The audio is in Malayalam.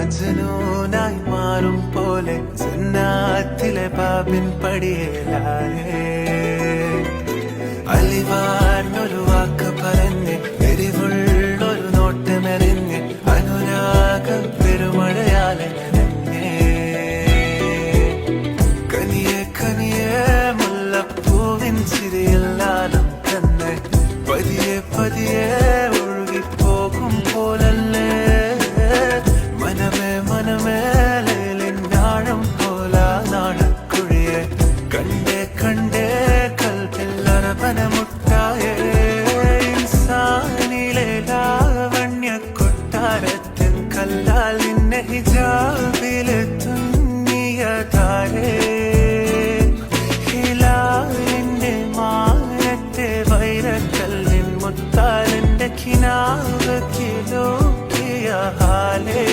മജ്നൂനായി മാറും പോലെ ജന്നാത്തിലെ ബാബിൻ പടിയേലായേ അലിവാർന്നൊരു വാക്ക് പറഞ്ഞ് എരിവുള്ളൊരു നോട്ടമെറിഞ്ഞ് അനുരാഗ പെരുമഴയാലെ നനഞ്ഞേ കനിയെ കനിയെ മുല്ലപ്പൂവിൻ ചിരിയില്ലാലും തന്നെ പതിയെ പതിയെ ഒഴുകിപ്പോകും പോലല്ലേ മനമേ മനമേ ലേലിനാഴം പോലാ നാടക്കുഴിയെ കണ്ടേ കണ്ടേ കൽപ്പില്ലറപനമുട്ടായേ ഇൻസാനിലെ ലാവണ്യ കൊട്ടാരത്തിൻ കല്ലാൽ നിന്നെ ഹിജാബിലെ തുന്നിയതാരേ ഹിലാലിന്റെ മാനത്തെ വൈരക്കല്ലിൻ മുത്താലിന്റെ കിനാവ് കിലോക്കിയ ഹാലേ